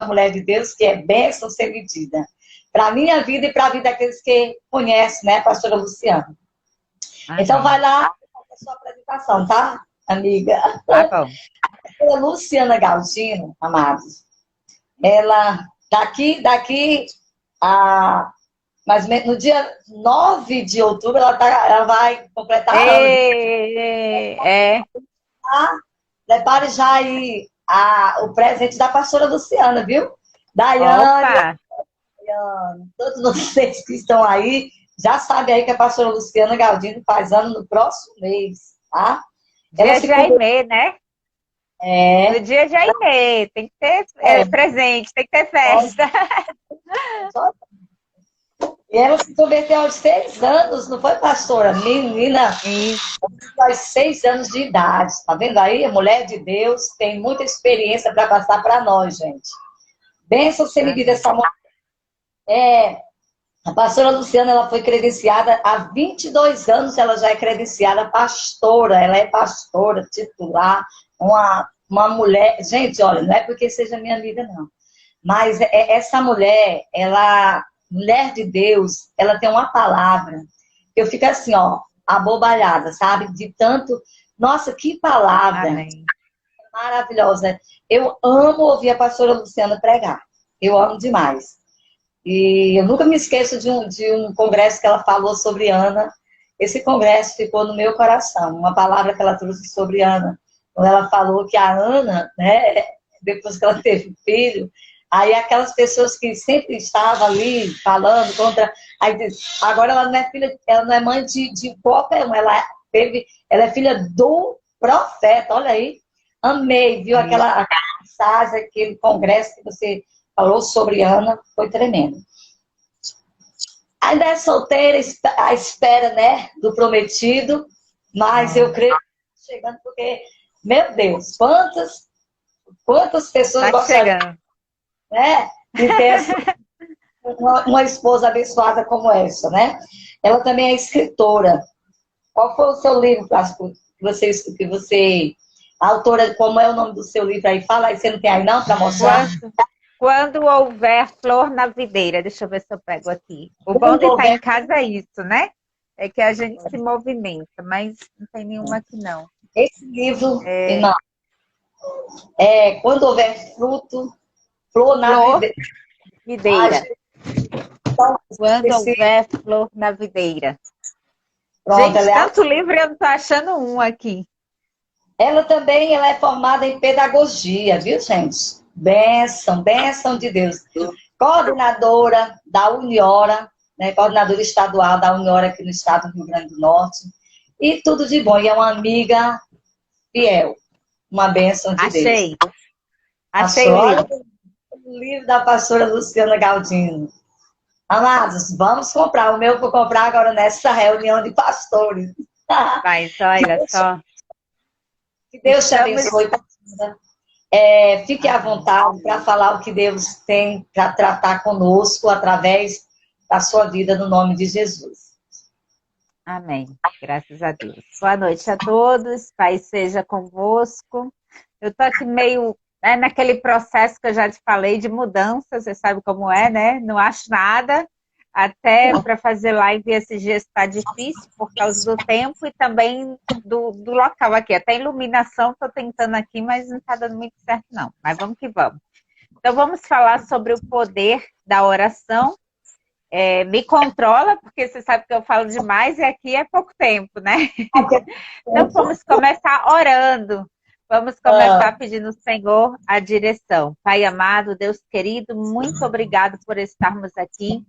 mulher de Deus que é bênção sem medida. Para a minha vida e para a vida daqueles que conhecem, né, pastora Luciana. Então, vai lá fazer a sua apresentação, tá, amiga? Tá bom. A Luciana Galdino, amados, ela, daqui a, mais ou menos, no dia 9 de outubro, ela vai completar anos. Prepare já aí o presente da pastora Luciana, viu? Daiane, todos vocês que estão aí, já sabem aí que a pastora Luciana Galdino faz ano no próximo mês, tá? Dia de Aimee, né? No dia de Aimee, tem que ter presente, tem que ter festa. E ela se converteu aos 6 anos, não foi, pastora? Menina, aos 6 anos de idade. Tá vendo aí? A mulher de Deus tem muita experiência para passar para nós, gente. Bênção sem medida essa mulher. A pastora Luciana, ela foi credenciada há 22 anos, ela já é credenciada pastora, ela é pastora titular, uma mulher... Gente, olha, não é porque seja minha amiga, não. Mas essa mulher, mulher de Deus, ela tem uma palavra, que eu fico assim, ó, abobalhada, sabe? De tanto... Nossa, que palavra maravilhosa. Eu amo ouvir a pastora Luciana pregar. Eu amo demais. E eu nunca me esqueço de um congresso que ela falou sobre Ana. Esse congresso ficou no meu coração. Uma palavra que ela trouxe sobre Ana. Quando ela falou que a Ana, né, depois que ela teve filho, aí aquelas pessoas que sempre estavam ali falando contra... Aí diz, agora ela não é filha, ela não é mãe de qualquer um. Ela é filha do profeta. Olha aí. Amei, viu? Aquela mensagem, aquele congresso que você... falou sobre Ana, foi tremendo. Ainda é solteira, à espera, né, do prometido, mas eu creio que está chegando porque, meu Deus, quantas pessoas gostariam, né, de ter uma esposa abençoada como essa, né? Ela também é escritora. Qual foi o seu livro que você a autora, como é o nome do seu livro aí? Fala aí, você não tem aí não para mostrar? Quando houver flor na videira. Deixa eu ver se eu pego aqui. O bom de estar em casa é isso, né? É que a gente se movimenta, mas não tem nenhuma aqui, não. Esse livro, irmão, quando houver flor na videira. Quando houver flor na videira. Pronto, gente, tanto livro eu não estou achando um aqui. Ela também é formada em pedagogia, viu, gente? Bênção de Deus. Coordenadora da Uniora, né? Coordenadora estadual da Uniora aqui no estado do Rio Grande do Norte. E tudo de bom. E é uma amiga fiel. Uma bênção de Deus. Achei o livro da pastora Luciana Galdino. Amados, vamos comprar. O meu eu vou comprar agora nessa reunião de pastores. Mas olha só. Que Deus te abençoe. Fique à vontade para falar o que Deus tem para tratar conosco através da sua vida, no nome de Jesus. Amém. Graças a Deus. Boa noite a todos. Pai seja convosco. Eu estou aqui meio naquele processo que eu já te falei de mudança. Você sabe como é, né? Não acho nada. Até para fazer live esses dias está difícil por causa do tempo e também do local aqui. Até iluminação estou tentando aqui, mas não está dando muito certo não. Mas vamos que vamos. Então vamos falar sobre o poder da oração. Me controla, porque você sabe que eu falo demais e aqui é pouco tempo, né? Então vamos começar orando. Vamos começar pedindo ao Senhor a direção. Pai amado, Deus querido, muito obrigado por estarmos aqui.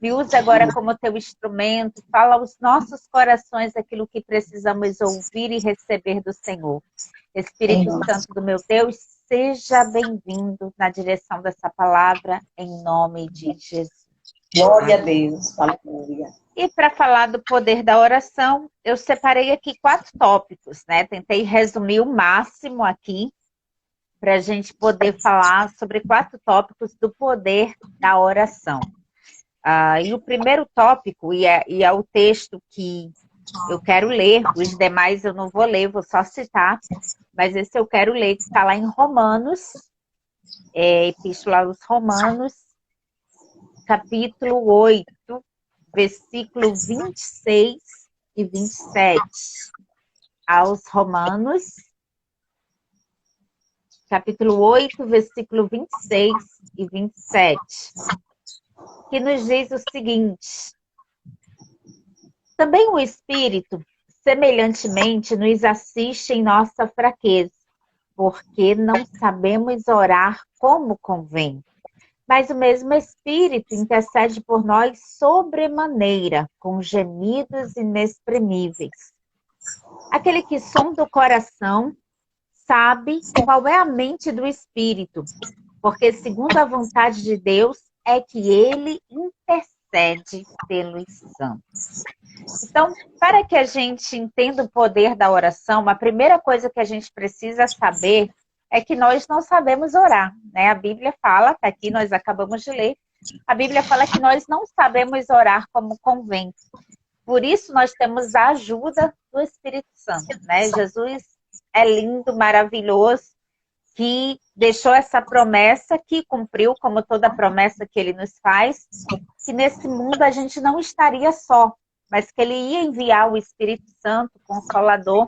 Me usa agora como teu instrumento, fala aos nossos corações aquilo que precisamos ouvir e receber do Senhor. Espírito Santo do meu Deus, seja bem-vindo na direção dessa palavra, em nome de Jesus. Glória a Deus, aleluia. E para falar do poder da oração, eu separei aqui 4 tópicos, né? Tentei resumir o máximo aqui, para a gente poder falar sobre 4 tópicos do poder da oração. E o primeiro tópico, e é o texto que eu quero ler, os demais eu não vou ler, vou só citar, mas esse eu quero ler, que está lá em Romanos, Epístola aos Romanos, capítulo 8, versículo 26 e 27. Aos Romanos, capítulo 8, versículo 26 e 27, que nos diz o seguinte: também o Espírito, semelhantemente, nos assiste em nossa fraqueza, porque não sabemos orar como convém. Mas o mesmo Espírito intercede por nós sobremaneira, com gemidos inexprimíveis. Aquele que sonda o coração sabe qual é a mente do Espírito, porque segundo a vontade de Deus é que ele intercede pelos santos. Então, para que a gente entenda o poder da oração, a primeira coisa que a gente precisa saber é que nós não sabemos orar, né? A Bíblia fala, tá aqui, nós acabamos de ler, a Bíblia fala que nós não sabemos orar como convém. Por isso, nós temos a ajuda do Espírito Santo, né? Jesus é lindo, maravilhoso, que deixou essa promessa, que cumpriu, como toda promessa que ele nos faz, que nesse mundo a gente não estaria só, mas que ele ia enviar o Espírito Santo, o Consolador,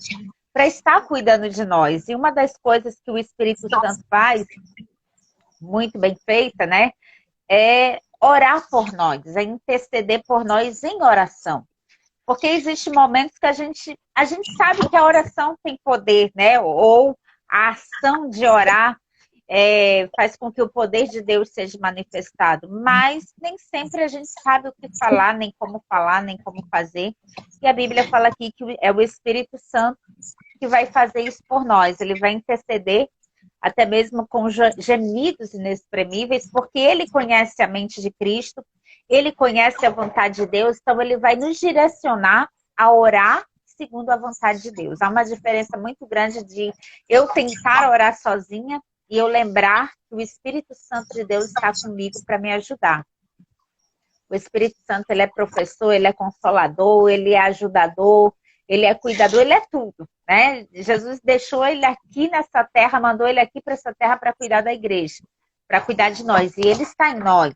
para estar cuidando de nós. E uma das coisas que o Espírito Santo faz, muito bem feita, né, é orar por nós, é interceder por nós em oração. Porque existem momentos que a gente sabe que a oração tem poder, né? Ou a ação de orar faz com que o poder de Deus seja manifestado. Mas nem sempre a gente sabe o que falar, nem como fazer. E a Bíblia fala aqui que é o Espírito Santo que vai fazer isso por nós. Ele vai interceder até mesmo com gemidos inexprimíveis, porque ele conhece a mente de Cristo, ele conhece a vontade de Deus, então ele vai nos direcionar a orar segundo a vontade de Deus. Há uma diferença muito grande de eu tentar orar sozinha e eu lembrar que o Espírito Santo de Deus está comigo para me ajudar. O Espírito Santo, ele é professor, ele é consolador, ele é ajudador, ele é cuidador, ele é tudo, né? Jesus deixou ele aqui nessa terra, mandou ele aqui para essa terra para cuidar da igreja, para cuidar de nós, e ele está em nós.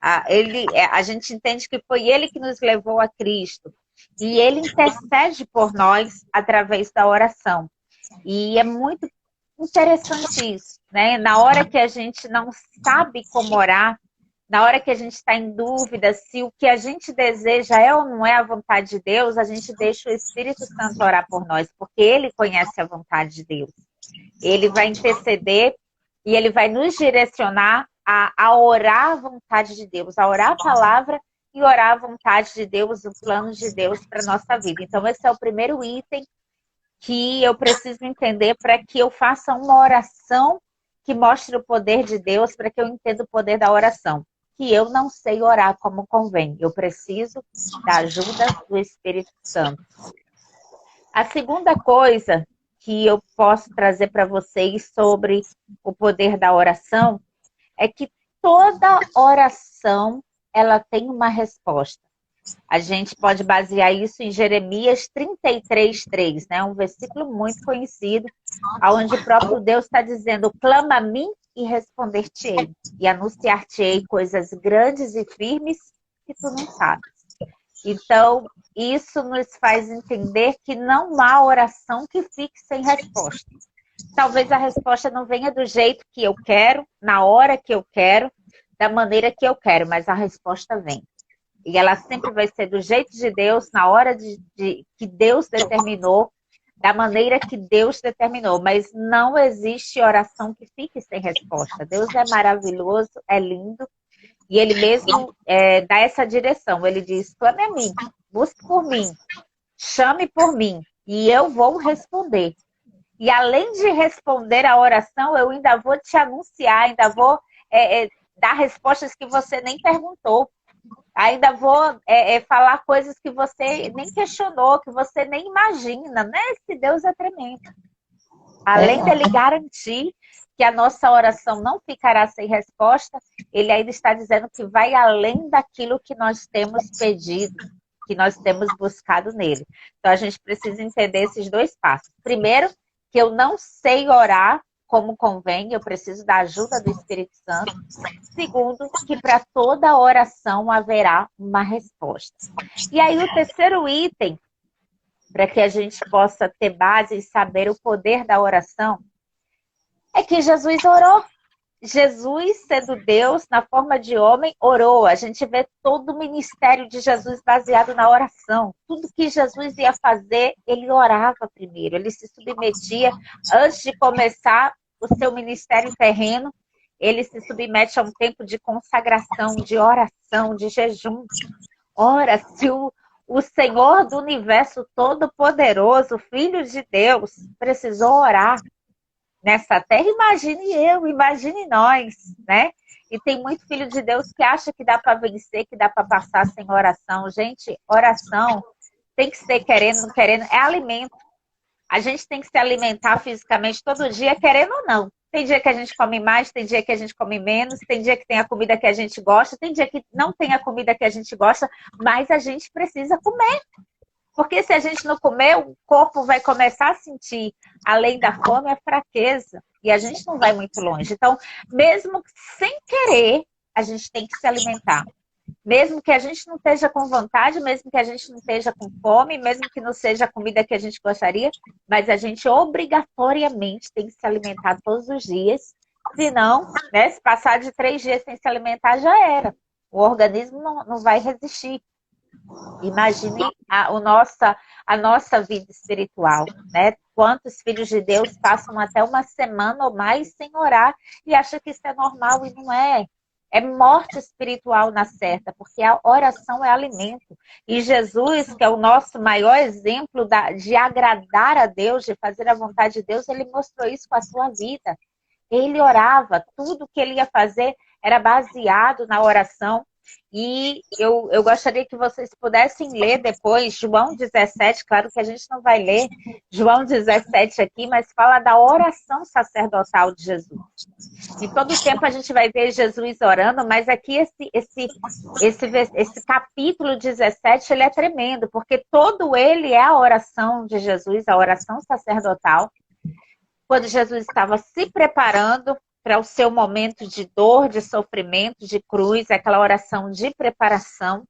A gente entende que foi ele que nos levou a Cristo. E ele intercede por nós através da oração. E é muito interessante isso, né? Na hora que a gente não sabe como orar, na hora que a gente está em dúvida se o que a gente deseja é ou não é a vontade de Deus, a gente deixa o Espírito Santo orar por nós, porque ele conhece a vontade de Deus. Ele vai interceder e ele vai nos direcionar a orar a vontade de Deus, a orar a palavra e orar a vontade de Deus, o plano de Deus para a nossa vida. Então, esse é o primeiro item que eu preciso entender para que eu faça uma oração que mostre o poder de Deus, para que eu entenda o poder da oração. Que eu não sei orar como convém. Eu preciso da ajuda do Espírito Santo. A segunda coisa que eu posso trazer para vocês sobre o poder da oração é que toda oração, ela tem uma resposta. A gente pode basear isso em Jeremias 33:3, né? Um versículo muito conhecido, onde o próprio Deus está dizendo: clama a mim e responder-te-ei, e anunciar-te-ei coisas grandes e firmes que tu não sabes. Então, isso nos faz entender que não há oração que fique sem resposta. Talvez a resposta não venha do jeito que eu quero, na hora que eu quero, da maneira que eu quero, mas a resposta vem. E ela sempre vai ser do jeito de Deus, na hora que Deus determinou, da maneira que Deus determinou. Mas não existe oração que fique sem resposta. Deus é maravilhoso, é lindo, e Ele mesmo dá essa direção. Ele diz: clame a mim, busque por mim, chame por mim, e eu vou responder. E além de responder a oração, eu ainda vou te anunciar, ainda vou dar respostas que você nem perguntou. Ainda vou falar coisas que você nem questionou, que você nem imagina, né? Esse Deus é tremendo. Além dele garantir que a nossa oração não ficará sem resposta, ele ainda está dizendo que vai além daquilo que nós temos pedido, que nós temos buscado nele. Então a gente precisa entender esses dois passos. Primeiro, que eu não sei orar como convém, eu preciso da ajuda do Espírito Santo. Segundo, que para toda oração haverá uma resposta. E aí o terceiro item, para que a gente possa ter base e saber o poder da oração, é que Jesus orou. Jesus, sendo Deus, na forma de homem, orou. A gente vê todo o ministério de Jesus baseado na oração. Tudo que Jesus ia fazer, ele orava primeiro. Ele se submetia, antes de começar o seu ministério terreno, ele se submete a um tempo de consagração, de oração, de jejum. Ora, se o Senhor do Universo Todo-Poderoso, Filho de Deus, precisou orar nessa terra, imagine nós, né? E tem muito filho de Deus que acha que dá para vencer, que dá para passar sem oração. Gente, oração tem que ser querendo, não querendo, é alimento. A gente tem que se alimentar fisicamente todo dia, querendo ou não. Tem dia que a gente come mais, tem dia que a gente come menos, tem dia que tem a comida que a gente gosta, tem dia que não tem a comida que a gente gosta, mas a gente precisa comer. Porque se a gente não comer, o corpo vai começar a sentir, além da fome, a fraqueza. E a gente não vai muito longe. Então, mesmo sem querer, a gente tem que se alimentar. Mesmo que a gente não esteja com vontade, mesmo que a gente não esteja com fome, mesmo que não seja a comida que a gente gostaria, mas a gente obrigatoriamente tem que se alimentar todos os dias. Senão, né, se passar de 3 dias sem se alimentar, já era. O organismo não vai resistir. Imagine a nossa vida espiritual, né? Quantos filhos de Deus passam até uma semana ou mais sem orar e acham que isso é normal e não é. É morte espiritual na certa, porque a oração é alimento. E Jesus, que é o nosso maior exemplo de agradar a Deus, de fazer a vontade de Deus, ele mostrou isso com a sua vida. Ele orava, tudo que ele ia fazer era baseado na oração. E eu gostaria que vocês pudessem ler depois João 17, claro que a gente não vai ler João 17 aqui, mas fala da oração sacerdotal de Jesus. E todo o tempo a gente vai ver Jesus orando, mas aqui esse capítulo 17, ele é tremendo, porque todo ele é a oração de Jesus, a oração sacerdotal. Quando Jesus estava se preparando para o seu momento de dor, de sofrimento, de cruz, aquela oração de preparação,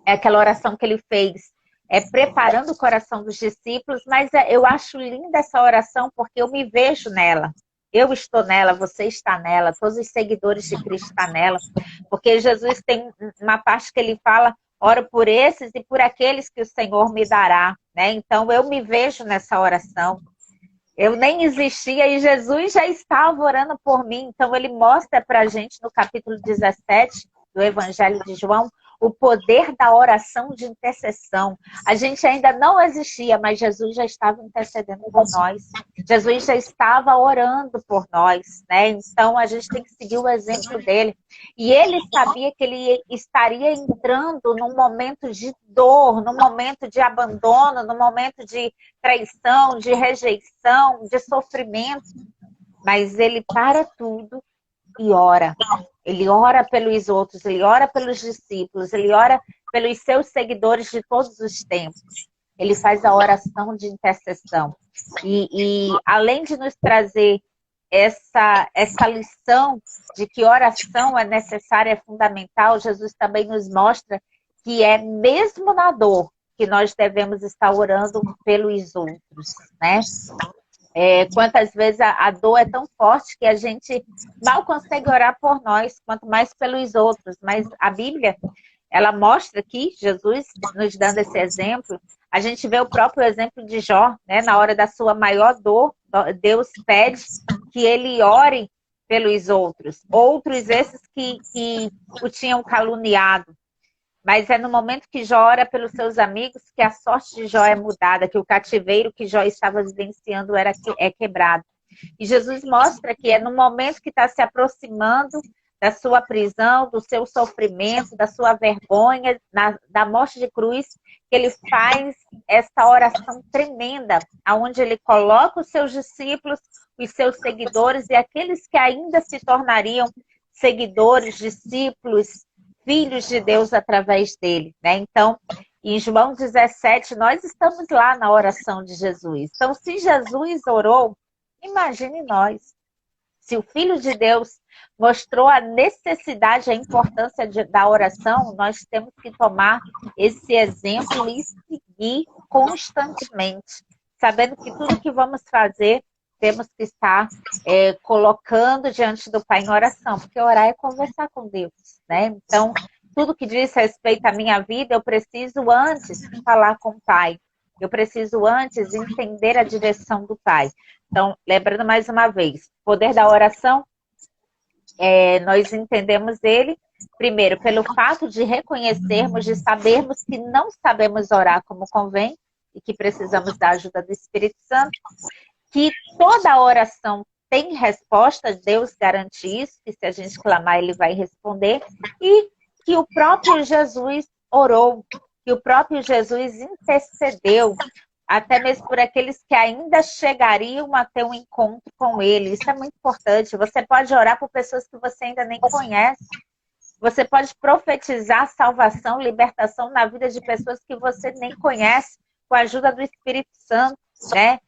é aquela oração que ele fez, preparando o coração dos discípulos, mas eu acho linda essa oração porque eu me vejo nela. Eu estou nela, você está nela, todos os seguidores de Cristo estão nela, porque Jesus tem uma parte que ele fala, oro por esses e por aqueles que o Senhor me dará, né? Então eu me vejo nessa oração. Eu nem existia e Jesus já estava orando por mim. Então, ele mostra para a gente no capítulo 17 do Evangelho de João o poder da oração de intercessão. A gente ainda não existia, mas Jesus já estava intercedendo por nós. Jesus já estava orando por nós, né? Então, a gente tem que seguir o exemplo dele. E ele sabia que ele estaria entrando num momento de dor, num momento de abandono, num momento de traição, de rejeição, de sofrimento. Mas ele para tudo e ora. Ele ora pelos outros, ele ora pelos discípulos, ele ora pelos seus seguidores de todos os tempos. Ele faz a oração de intercessão. E além de nos trazer essa lição de que oração é necessária, é fundamental, Jesus também nos mostra que é mesmo na dor que nós devemos estar orando pelos outros, né? Quantas vezes a dor é tão forte que a gente mal consegue orar por nós, quanto mais pelos outros. Mas a Bíblia, ela mostra aqui, Jesus nos dando esse exemplo, a gente vê o próprio exemplo de Jó, né? Na hora da sua maior dor, Deus pede que ele ore pelos outros. Outros esses que o tinham caluniado. Mas é no momento que Jó ora pelos seus amigos que a sorte de Jó é mudada, que o cativeiro que Jó estava vivenciando é quebrado. E Jesus mostra que é no momento que está se aproximando da sua prisão, do seu sofrimento, da sua vergonha, da morte de cruz, que ele faz essa oração tremenda, onde ele coloca os seus discípulos, os seus seguidores e aqueles que ainda se tornariam seguidores, discípulos, filhos de Deus através dele, né? Então, em João 17, nós estamos lá na oração de Jesus. Então, se Jesus orou, Imagine nós. Se o Filho de Deus mostrou a necessidade, a importância da oração, nós temos que tomar esse exemplo e seguir constantemente, sabendo que tudo que vamos fazer, temos que estar colocando diante do Pai em oração, porque orar é conversar com Deus, né? Então, tudo que diz respeito à minha vida, eu preciso antes falar com o Pai. Eu preciso antes entender a direção do Pai. Então, lembrando mais uma vez, o poder da oração, nós entendemos ele, primeiro, pelo fato de reconhecermos, de sabermos que não sabemos orar como convém e que precisamos da ajuda do Espírito Santo, que toda oração tem resposta, Deus garante isso, que se a gente clamar, ele vai responder, e que o próprio Jesus orou, que o próprio Jesus intercedeu, até mesmo por aqueles que ainda chegariam a ter um encontro com ele. Isso é muito importante. Você pode orar por pessoas que você ainda nem conhece. Você pode profetizar salvação, libertação na vida de pessoas que você nem conhece, com a ajuda do Espírito Santo, né?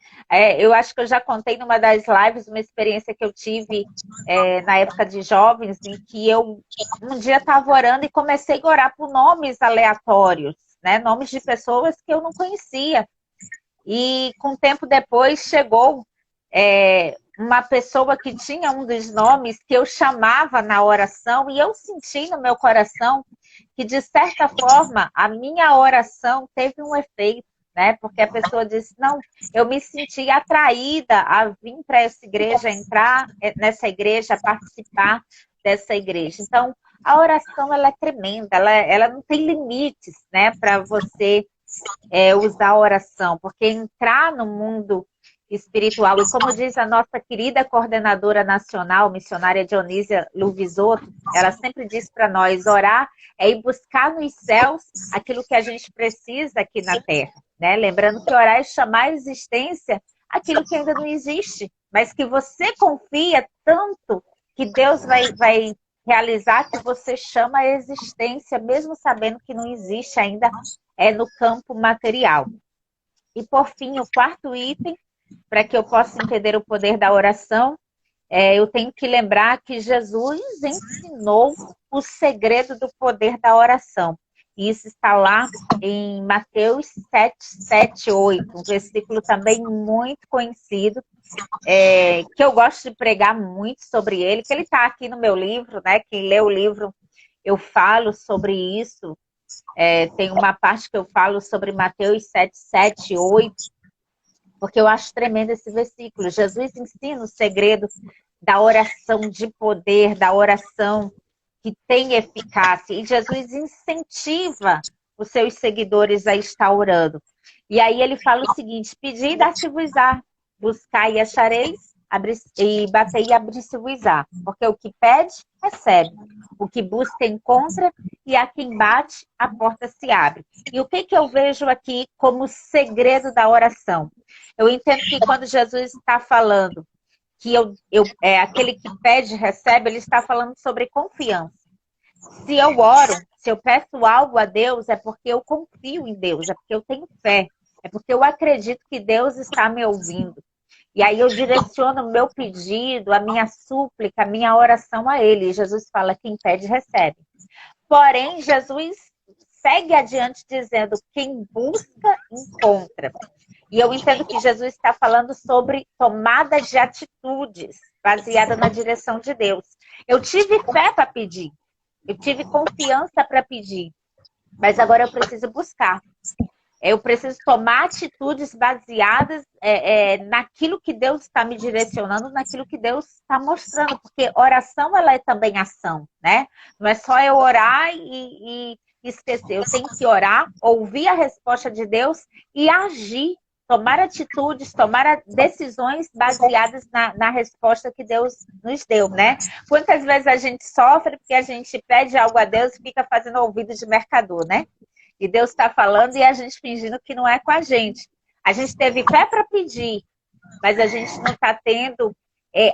Eu acho que eu já contei numa das lives uma experiência que eu tive na época de jovens, em que eu um dia estava orando e comecei a orar por nomes aleatórios, né? Nomes de pessoas que eu não conhecia. E com tempo depois chegou uma pessoa que tinha um dos nomes que eu chamava na oração, e eu senti no meu coração que, de certa forma, a minha oração teve um efeito, né? Porque a pessoa disse, não, eu me senti atraída a vir para essa igreja, entrar nessa igreja, participar dessa igreja. Então, a oração, ela é tremenda, ela não tem limites, né, para você usar a oração, porque entrar no mundo espiritual, e como diz a nossa querida coordenadora nacional, missionária Dionísia Luvisoto, ela sempre diz para nós, orar é ir buscar nos céus aquilo que a gente precisa aqui na terra, né? Lembrando que orar é chamar à existência aquilo que ainda não existe, mas que você confia tanto que Deus vai realizar, que você chama à existência, mesmo sabendo que não existe ainda no campo material. E por fim, o quarto item, para que eu possa entender o poder da oração, eu tenho que lembrar que Jesus ensinou o segredo do poder da oração. E isso está lá em Mateus 7, 7, 8, um versículo também muito conhecido, que eu gosto de pregar muito sobre ele, que ele está aqui no meu livro, né? Quem lê o livro, eu falo sobre isso. Tem uma parte que eu falo sobre Mateus 7, 7, 8, porque eu acho tremendo esse versículo. Jesus ensina o segredo da oração de poder, da oração que tem eficácia. E Jesus incentiva os seus seguidores a estar orando. E aí ele fala o seguinte, pedi e dá-se-vos-á, buscai e achareis, e batei e abri-se-vos-á. Porque o que pede, recebe. O que busca, encontra, e a quem bate, a porta se abre. E o que eu vejo aqui como segredo da oração? Eu entendo que quando Jesus está falando que aquele que pede, recebe, ele está falando sobre confiança. Se eu oro, se eu peço algo a Deus, é porque eu confio em Deus, é porque eu tenho fé, é porque eu acredito que Deus está me ouvindo. E aí eu direciono o meu pedido, a minha súplica, a minha oração a Ele. E Jesus fala, quem pede, recebe. Porém, Jesus segue adiante dizendo, quem busca, encontra. E eu entendo que Jesus está falando sobre tomada de atitudes baseada na direção de Deus. Eu tive fé para pedir, eu tive confiança para pedir, mas agora eu preciso buscar. Eu preciso tomar atitudes baseadas naquilo que Deus está me direcionando, naquilo que Deus está mostrando, porque oração ela é também ação, né? Não é só eu orar e esquecer. Eu tenho que orar, ouvir a resposta de Deus e agir, tomar atitudes, tomar decisões baseadas na resposta que Deus nos deu, né? Quantas vezes a gente sofre porque a gente pede algo a Deus e fica fazendo ouvido de mercador, né? E Deus está falando e a gente fingindo que não é com a gente. A gente teve fé para pedir, mas a gente não está tendo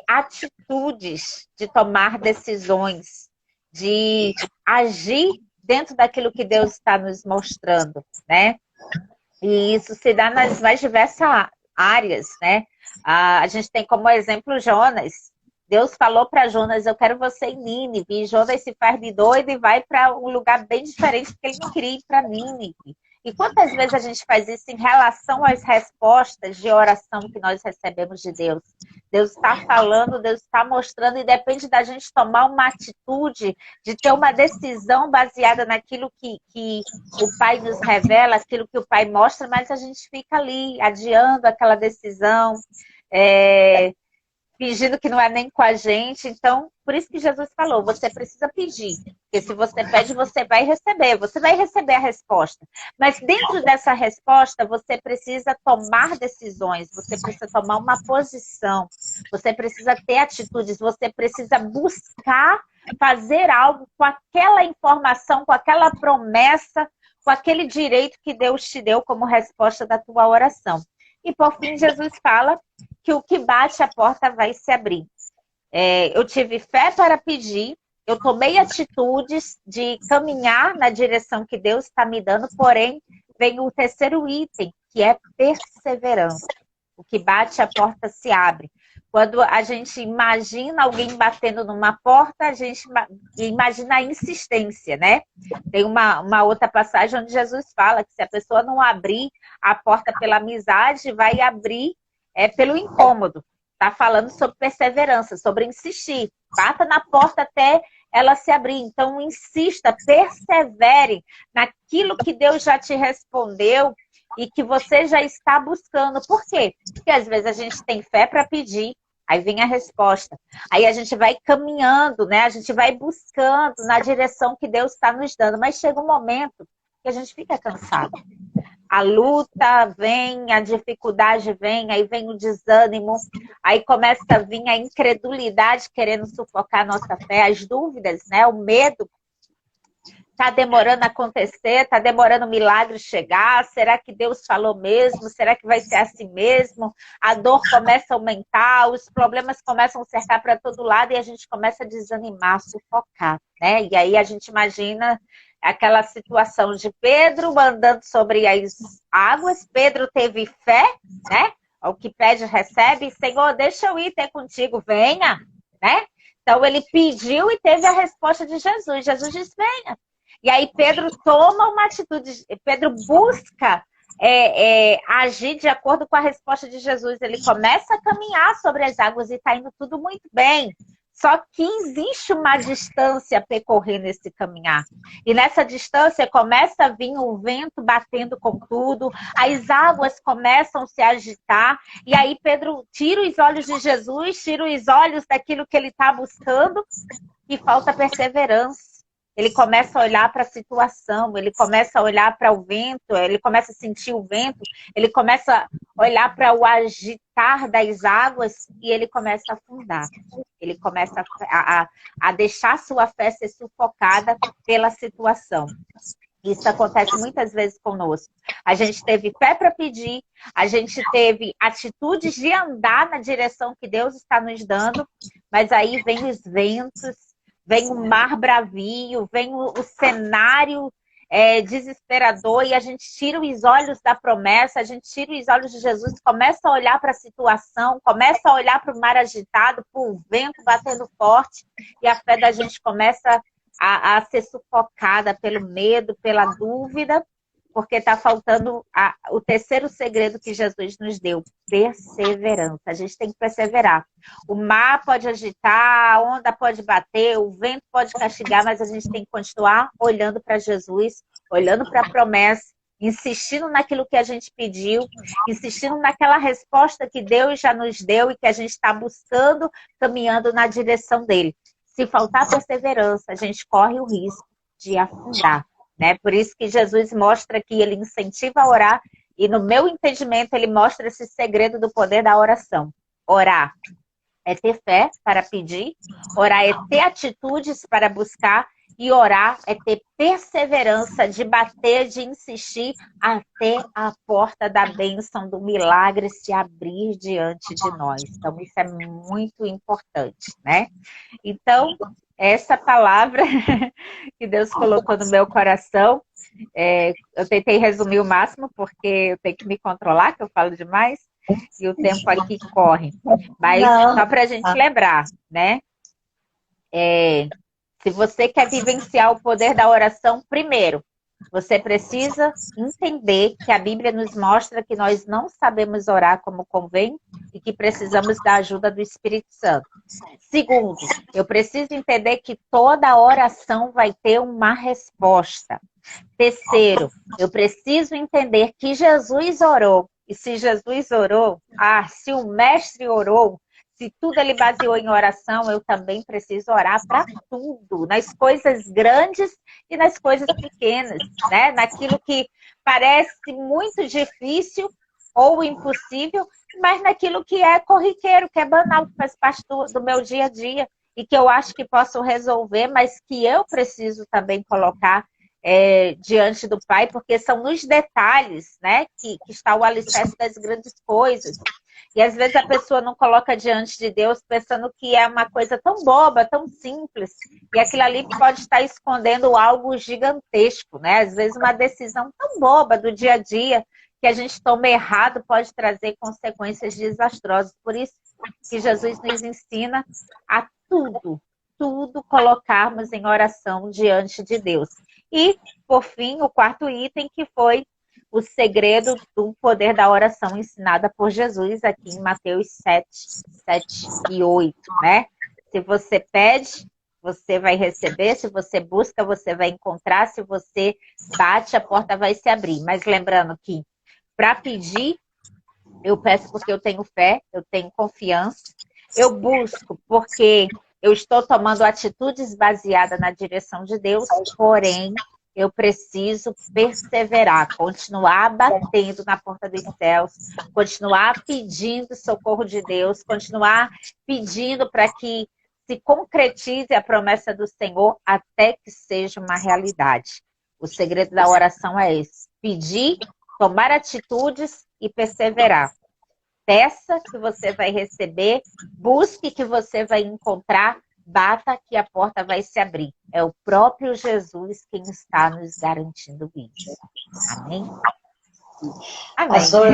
atitudes de tomar decisões, de agir dentro daquilo que Deus está nos mostrando, né? E isso se dá nas mais diversas áreas, né? A gente tem como exemplo Jonas. Deus falou para Jonas, eu quero você em Nínive. E Jonas se faz de doido e vai para um lugar bem diferente, porque ele não queria ir para Nínive. E quantas vezes a gente faz isso em relação às respostas de oração que nós recebemos de Deus? Deus está falando, Deus está mostrando, e depende da gente tomar uma atitude, de ter uma decisão baseada naquilo que o Pai nos revela, aquilo que o Pai mostra, mas a gente fica ali, adiando aquela decisão, fingindo que não é nem com a gente. Então, por isso que Jesus falou, você precisa pedir. Porque se você pede, você vai receber a resposta. Mas dentro dessa resposta, você precisa tomar decisões, você precisa tomar uma posição, você precisa ter atitudes, você precisa buscar fazer algo com aquela informação, com aquela promessa, com aquele direito que Deus te deu como resposta da tua oração. E por fim, Jesus fala que o que bate a porta vai se abrir. Eu tive fé para pedir, eu tomei atitudes de caminhar na direção que Deus está me dando, porém, vem o terceiro item, que é perseverança. O que bate a porta se abre. Quando a gente imagina alguém batendo numa porta, a gente imagina a insistência, né? Tem uma outra passagem onde Jesus fala que se a pessoa não abrir a porta pela amizade, vai abrir pelo incômodo. Está falando sobre perseverança, sobre insistir. Bata na porta até ela se abrir. Então, insista, persevere naquilo que Deus já te respondeu e que você já está buscando. Por quê? Porque às vezes a gente tem fé para pedir, aí vem a resposta. Aí a gente vai caminhando, né? A gente vai buscando na direção que Deus está nos dando. Mas chega um momento que a gente fica cansado. A luta vem, a dificuldade vem, aí vem o desânimo, aí começa a vir a incredulidade querendo sufocar a nossa fé, as dúvidas, né? O medo. Está demorando a acontecer, está demorando o milagre chegar, será que Deus falou mesmo? Será que vai ser assim mesmo? A dor começa a aumentar, os problemas começam a cercar para todo lado e a gente começa a desanimar, a sufocar, né? E aí a gente imagina aquela situação de Pedro andando sobre as águas, Pedro teve fé, né? O que pede recebe, Senhor, deixa eu ir ter contigo, venha, né? Então ele pediu e teve a resposta de Jesus, Jesus disse, venha. E aí Pedro toma uma atitude, Pedro busca agir de acordo com a resposta de Jesus. Ele começa a caminhar sobre as águas e está indo tudo muito bem. Só que existe uma distância a percorrer nesse caminhar. E nessa distância começa a vir o vento batendo com tudo, as águas começam a se agitar, e aí Pedro tira os olhos de Jesus, tira os olhos daquilo que ele está buscando, e falta perseverança. Ele começa a olhar para a situação, ele começa a olhar para o vento, ele começa a sentir o vento, ele começa a olhar para o agitar das águas e ele começa a afundar. Ele começa a deixar sua fé ser sufocada pela situação. Isso acontece muitas vezes conosco. A gente teve fé para pedir, a gente teve atitudes de andar na direção que Deus está nos dando, mas aí vem os ventos, vem o mar bravio, vem o cenário desesperador e a gente tira os olhos da promessa, a gente tira os olhos de Jesus, começa a olhar para a situação, começa a olhar para o mar agitado, para o vento batendo forte e a fé da gente começa a ser sufocada pelo medo, pela dúvida, porque está faltando o terceiro segredo que Jesus nos deu, perseverança. A gente tem que perseverar. O mar pode agitar, a onda pode bater, o vento pode castigar, mas a gente tem que continuar olhando para Jesus, olhando para a promessa, insistindo naquilo que a gente pediu, insistindo naquela resposta que Deus já nos deu e que a gente está buscando, caminhando na direção dele. Se faltar perseverança, a gente corre o risco de afundar. Né? Por isso que Jesus mostra que ele incentiva a orar e no meu entendimento ele mostra esse segredo do poder da oração. Orar é ter fé para pedir, orar é ter atitudes para buscar e orar é ter perseverança de bater, de insistir até a porta da bênção, do milagre se abrir diante de nós. Então isso é muito importante, né? Então essa palavra que Deus colocou no meu coração, eu tentei resumir o máximo, porque eu tenho que me controlar, que eu falo demais, e o tempo aqui corre. Mas Não, só para a gente lembrar, né? Se você quer vivenciar o poder da oração, primeiro, você precisa entender que a Bíblia nos mostra que nós não sabemos orar como convém e que precisamos da ajuda do Espírito Santo. Segundo, eu preciso entender que toda oração vai ter uma resposta. Terceiro, eu preciso entender que Jesus orou. E se Jesus orou, se o mestre orou, se tudo ele baseou em oração, eu também preciso orar para tudo, nas coisas grandes e nas coisas pequenas, né? Naquilo que parece muito difícil ou impossível, mas naquilo que é corriqueiro, que é banal, que faz parte do meu dia a dia e que eu acho que posso resolver, mas que eu preciso também colocar diante do Pai, porque são nos detalhes, né, que está o alicerce das grandes coisas. E às vezes a pessoa não coloca diante de Deus pensando que é uma coisa tão boba, tão simples, e aquilo ali pode estar escondendo algo gigantesco, né? Às vezes uma decisão tão boba do dia a dia que a gente toma errado pode trazer consequências desastrosas. Por isso que Jesus nos ensina a tudo colocarmos em oração diante de Deus. E, por fim, o quarto item, que foi o segredo do poder da oração ensinada por Jesus aqui em Mateus 7, 7 e 8, né? Se você pede, você vai receber. Se você busca, você vai encontrar. Se você bate, a porta vai se abrir. Mas lembrando que, para pedir, eu peço porque eu tenho fé, eu tenho confiança. Eu busco porque eu estou tomando atitudes baseadas na direção de Deus, porém, eu preciso perseverar, continuar batendo na porta dos céus, continuar pedindo socorro de Deus, continuar pedindo para que se concretize a promessa do Senhor até que seja uma realidade. O segredo da oração é esse: pedir, tomar atitudes e perseverar. Peça que você vai receber, busque que você vai encontrar, bata que a porta vai se abrir. É o próprio Jesus quem está nos garantindo isso. Amém? Amém. Pastor,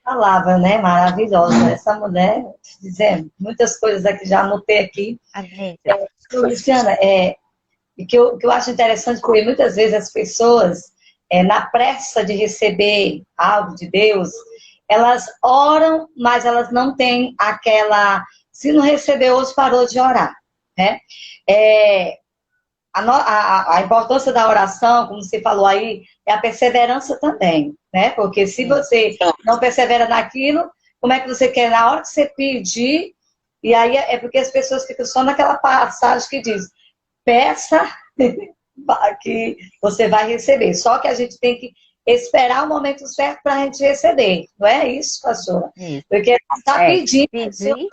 palavra, né? Maravilhosa. Essa mulher, dizendo muitas coisas aqui, já anotei aqui. Amém. Luciana, o que eu acho interessante, porque muitas vezes as pessoas, na pressa de receber algo de Deus, elas oram, mas elas não têm aquela... Se não recebeu hoje, parou de orar, né? A importância da oração, como você falou aí, é a perseverança também, né? Porque se você não persevera naquilo, como é que você quer, na hora que você pedir, e aí é porque as pessoas ficam só naquela passagem que diz, peça que você vai receber. Só que a gente tem que esperar o momento certo para a gente receber. Não é isso, pastora? Porque está pedindo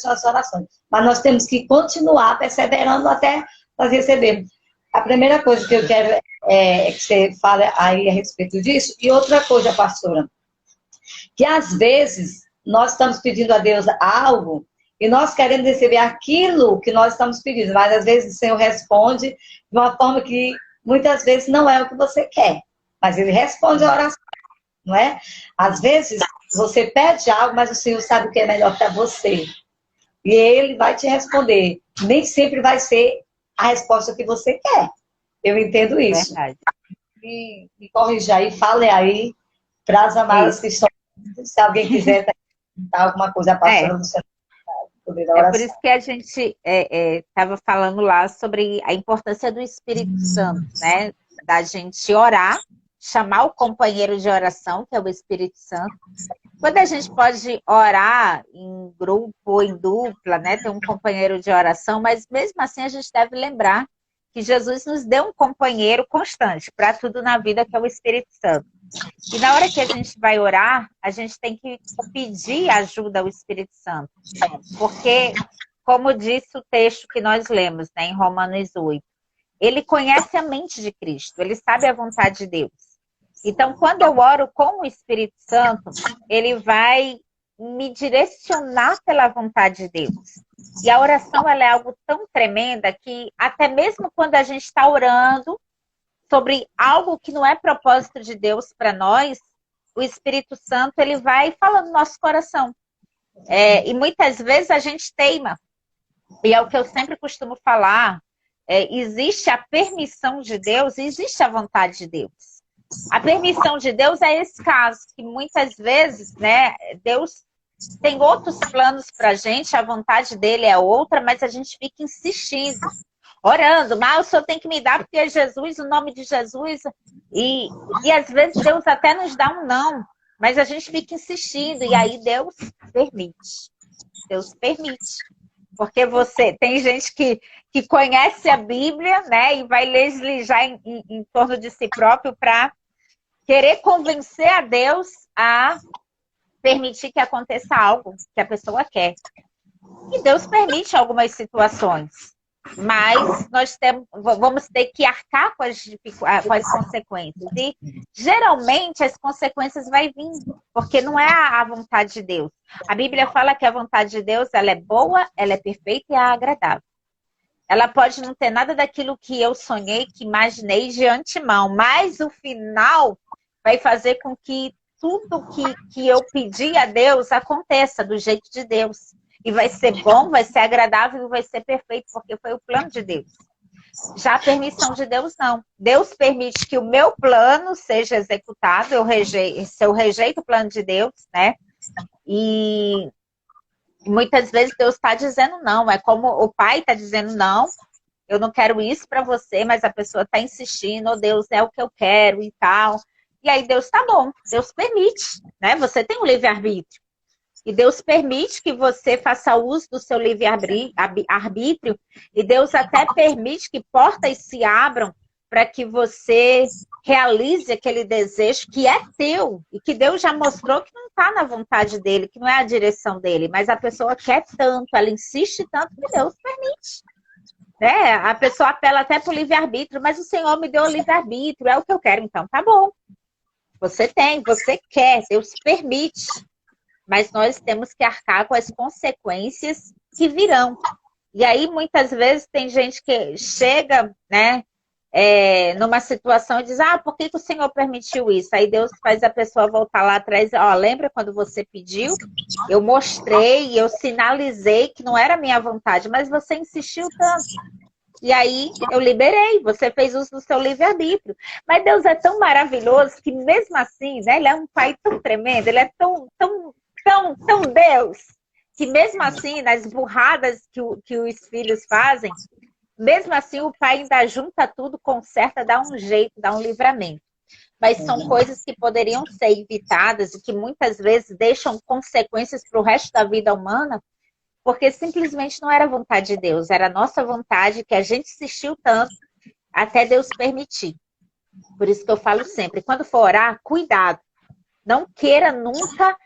as orações. Mas nós temos que continuar perseverando até nós recebermos. A primeira coisa que eu quero é que você fale aí a respeito disso. E outra coisa, pastora, que às vezes nós estamos pedindo a Deus algo e nós queremos receber aquilo que nós estamos pedindo, mas às vezes o Senhor responde de uma forma que muitas vezes não é o que você quer, mas Ele responde a oração, não é? Às vezes você pede algo, mas o Senhor sabe o que é melhor para você. E Ele vai te responder. Nem sempre vai ser a resposta que você quer. Eu entendo isso. Verdade. Me corrija aí, fale aí para as amadas que estão... Se alguém quiser perguntar alguma coisa, a pastora Luciana. É por isso que a gente estava falando lá sobre a importância do Espírito Santo, né? Da gente orar, chamar o companheiro de oração, que é o Espírito Santo. Quando a gente pode orar em grupo ou em dupla, né? Ter um companheiro de oração, mas mesmo assim a gente deve lembrar que Jesus nos deu um companheiro constante para tudo na vida, que é o Espírito Santo. E na hora que a gente vai orar, a gente tem que pedir ajuda ao Espírito Santo. Porque, como disse o texto que nós lemos, né, em Romanos 8, ele conhece a mente de Cristo, ele sabe a vontade de Deus. Então, quando eu oro com o Espírito Santo, ele vai me direcionar pela vontade de Deus. E a oração, ela é algo tão tremenda que até mesmo quando a gente está orando sobre algo que não é propósito de Deus para nós, o Espírito Santo, ele vai falando no nosso coração. E muitas vezes a gente teima. E é o que eu sempre costumo falar, existe a permissão de Deus e existe a vontade de Deus. A permissão de Deus é esse caso, que muitas vezes, né, Deus tem outros planos para a gente, a vontade dele é outra, mas a gente fica insistindo, orando, mas o Senhor tem que me dar porque é Jesus, o nome de Jesus, e às vezes Deus até nos dá um não, mas a gente fica insistindo, e aí Deus permite. Deus permite. Porque tem gente que conhece a Bíblia, né, e vai legislar em torno de si próprio para querer convencer a Deus a permitir que aconteça algo que a pessoa quer. E Deus permite algumas situações, mas nós vamos ter que arcar com as consequências. E geralmente as consequências vão vir, porque não é a vontade de Deus. A Bíblia fala que a vontade de Deus ela é boa, ela é perfeita e é agradável. Ela pode não ter nada daquilo que eu sonhei, que imaginei de antemão, mas o final vai fazer com que tudo que eu pedi a Deus aconteça do jeito de Deus. E vai ser bom, vai ser agradável e vai ser perfeito, porque foi o plano de Deus. Já a permissão de Deus, não. Deus permite que o meu plano seja executado, se eu rejeito o plano de Deus, né? E muitas vezes Deus está dizendo não. É como o pai está dizendo não, eu não quero isso para você, mas a pessoa está insistindo, oh, Deus, é o que eu quero e tal. E aí Deus tá bom, Deus permite, né? Você tem um livre-arbítrio. E Deus permite que você faça uso do seu livre-arbítrio. E Deus até permite que portas se abram para que você realize aquele desejo que é teu. E que Deus já mostrou que não está na vontade dele, que não é a direção dele. Mas a pessoa quer tanto, ela insiste tanto que Deus permite. Né? A pessoa apela até para o livre-arbítrio, mas o Senhor me deu o livre-arbítrio, é o que eu quero, então tá bom. Você tem, você quer, Deus permite. Mas nós temos que arcar com as consequências que virão. E aí, muitas vezes, tem gente que chega, né, numa situação e diz, por que o Senhor permitiu isso? Aí Deus faz a pessoa voltar lá atrás, lembra quando você pediu? Eu mostrei, eu sinalizei que não era a minha vontade, mas você insistiu tanto. E aí, eu liberei, você fez uso do seu livre-arbítrio. Mas Deus é tão maravilhoso que mesmo assim, né, ele é um pai tão tremendo, ele é tão Deus, que mesmo assim, nas burradas que os filhos fazem, mesmo assim o pai ainda junta tudo, conserta, dá um jeito, dá um livramento. Mas são coisas que poderiam ser evitadas e que muitas vezes deixam consequências para o resto da vida humana, porque simplesmente não era vontade de Deus, era a nossa vontade que a gente insistiu tanto até Deus permitir. Por isso que eu falo sempre, quando for orar, cuidado. Não queira nunca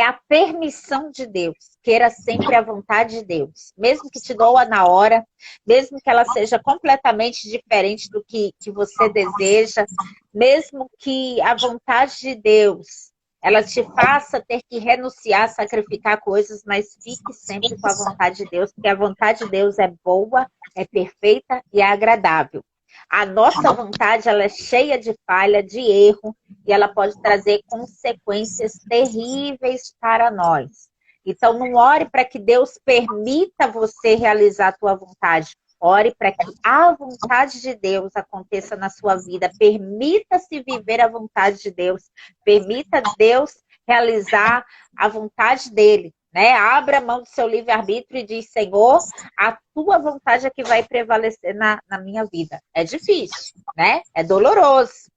a permissão de Deus. Queira sempre a vontade de Deus. Mesmo que te doa na hora, mesmo que ela seja completamente diferente do que você deseja, mesmo que a vontade de Deus, ela te faça ter que renunciar, sacrificar coisas, mas fique sempre com a vontade de Deus, porque a vontade de Deus é boa, é perfeita e é agradável. A nossa vontade, ela é cheia de falha, de erro, e ela pode trazer consequências terríveis para nós. Então, não ore para que Deus permita você realizar a tua vontade. Ore para que a vontade de Deus aconteça na sua vida. Permita-se viver a vontade de Deus. Permita Deus realizar a vontade dele. Né? Abra a mão do seu livre-arbítrio e diz, Senhor, a tua vontade é que vai prevalecer na minha vida. É difícil, né? É doloroso.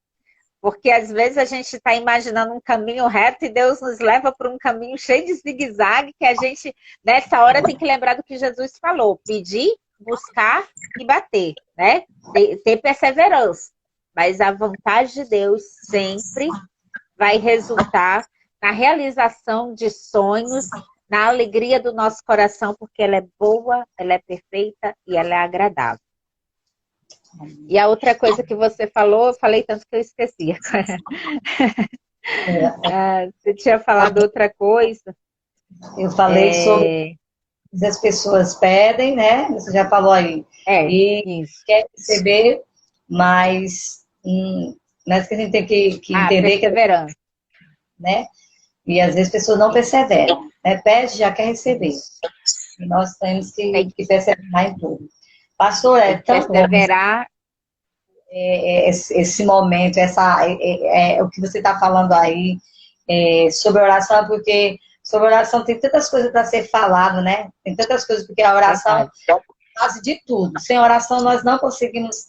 Porque às vezes a gente está imaginando um caminho reto e Deus nos leva para um caminho cheio de zigue-zague, que a gente, nessa hora, tem que lembrar do que Jesus falou. Pedir, buscar e bater, né? Ter perseverança. Mas a vontade de Deus sempre vai resultar na realização de sonhos, na alegria do nosso coração, porque ela é boa, ela é perfeita e ela é agradável. E a outra coisa que você falou, eu falei tanto que eu esqueci. Você tinha falado outra coisa. Eu falei sobre as pessoas pedem, né? Você já falou aí. E isso. Quer receber, mas que a gente tem que entender perseverança. né? E às vezes as pessoas não perseveram, né? Pede, já quer receber. E nós temos que perseverar em tudo. Pastor, é tão bom perseverar. Esse momento, o que você está falando aí sobre oração, porque sobre oração tem tantas coisas para ser falado, né? Tem tantas coisas, porque a oração é a base de tudo. Sem oração nós não conseguimos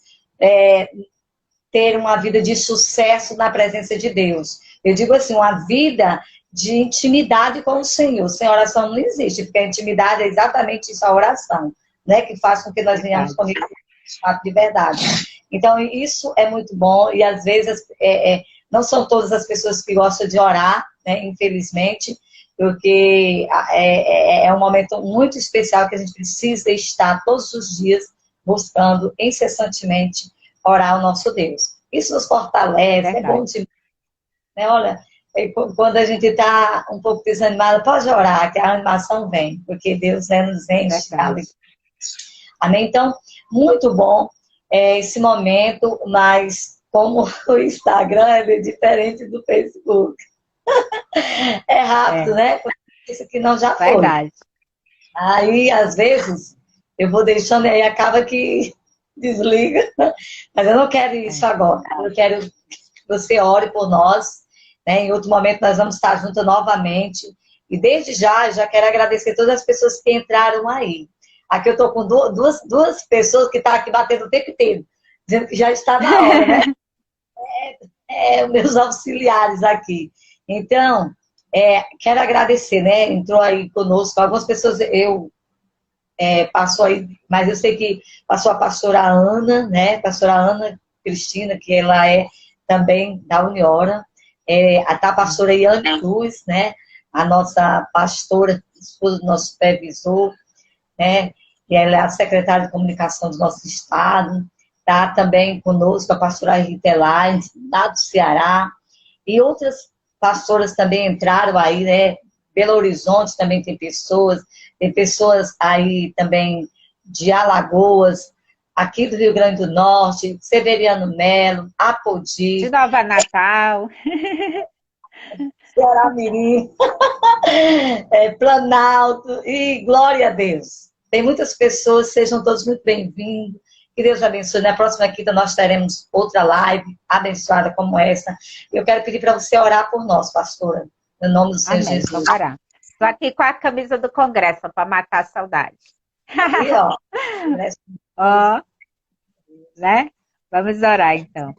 ter uma vida de sucesso na presença de Deus. Eu digo assim, uma vida de intimidade com o Senhor. Sem oração não existe, porque a intimidade é exatamente isso, a oração, né? Que faz com que nós venhamos conhecer o fato de verdade. Então, isso é muito bom, e às vezes não são todas as pessoas que gostam de orar, né? Infelizmente, porque é um momento muito especial que a gente precisa estar todos os dias buscando incessantemente orar ao nosso Deus. Isso nos fortalece, é bom demais. Né? Olha, quando a gente está um pouco desanimado, pode orar, que a animação vem, porque Deus nos enche. Amém? Então, muito bom esse momento, mas como o Instagram é diferente do Facebook. É rápido, né? Isso que não já foi. Verdade. Aí, às vezes, eu vou deixando e aí acaba que desliga. Mas eu não quero isso agora. Eu quero que você ore por nós. Né? Em outro momento, nós vamos estar juntos novamente. E desde já quero agradecer todas as pessoas que entraram aí. Aqui eu estou com duas pessoas que estão aqui batendo o tempo inteiro, dizendo que já está na hora, né? Meus auxiliares aqui. Então, quero agradecer, né? Entrou aí conosco, algumas pessoas passou aí, mas eu sei que passou a pastora Ana, né? Pastora Ana Cristina, que ela é também da Uniora. A pastora Iane Cruz, né? A nossa pastora, esposa do nosso supervisor, né? E ela é a secretária de comunicação do nosso estado. Está também conosco a pastora Rita Elaine, lá do Ceará. E outras pastoras também entraram aí, né? Belo Horizonte também tem pessoas aí também de Alagoas, aqui do Rio Grande do Norte, Severiano Melo, Apodi. De Nova Natal. Ceará Mirim, Planalto, e glória a Deus. Tem muitas pessoas, sejam todos muito bem-vindos. Que Deus abençoe. Na próxima quinta nós teremos outra live abençoada como essa. Eu quero pedir para você orar por nós, pastora. No nome do Senhor Jesus. Vamos orar. Estou aqui com a camisa do Congresso para matar a saudade. Aí, ó. Ó, né? Vamos orar, então.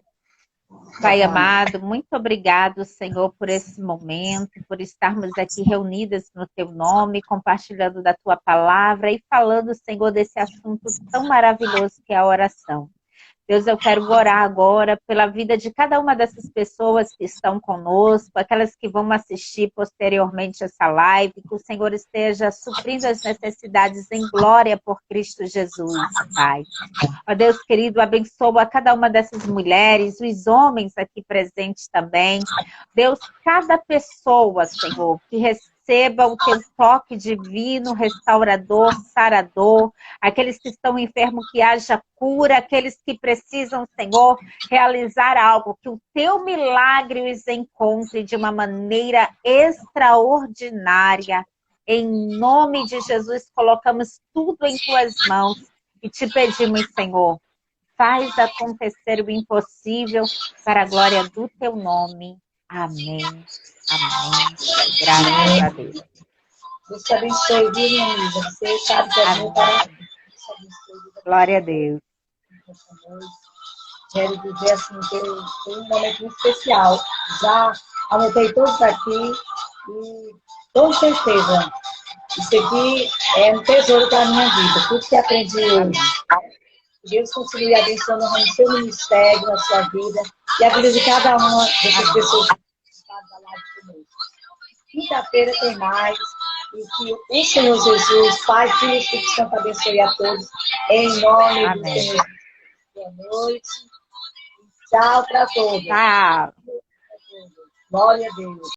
Pai amado, muito obrigado, Senhor, por esse momento, por estarmos aqui reunidas no Teu nome, compartilhando da Tua palavra e falando, Senhor, desse assunto tão maravilhoso que é a oração. Deus, eu quero orar agora pela vida de cada uma dessas pessoas que estão conosco, aquelas que vão assistir posteriormente essa live, que o Senhor esteja suprindo as necessidades em glória por Cristo Jesus, Pai. Ó Deus querido, abençoa cada uma dessas mulheres, os homens aqui presentes também. Deus, cada pessoa, Senhor, que receba o teu toque divino, restaurador, sarador, aqueles que estão enfermos, que haja cura, aqueles que precisam, Senhor, realizar algo, que o teu milagre os encontre de uma maneira extraordinária. Em nome de Jesus, colocamos tudo em tuas mãos e te pedimos, Senhor, faz acontecer o impossível para a glória do teu nome. Amém. Amém. Graças a Deus. Deus te abençoe, viu, minha amiga? Você sabe que é muito parabéns. Glória a Deus. Quero dizer assim, que foi um momento muito especial. Já anotei todos aqui e com certeza isso aqui é um tesouro para a minha vida. Tudo que aprendi hoje. Deus continue abençoando o seu ministério, na sua vida e a vida de cada uma dessas pessoas que estão da live conosco. Quinta-feira tem mais. E que o Senhor Jesus, Pai, Filho e Espírito Santo abençoe a todos. Em nome do Senhor. Boa noite. Tchau para todos. Tchau. Glória a Deus.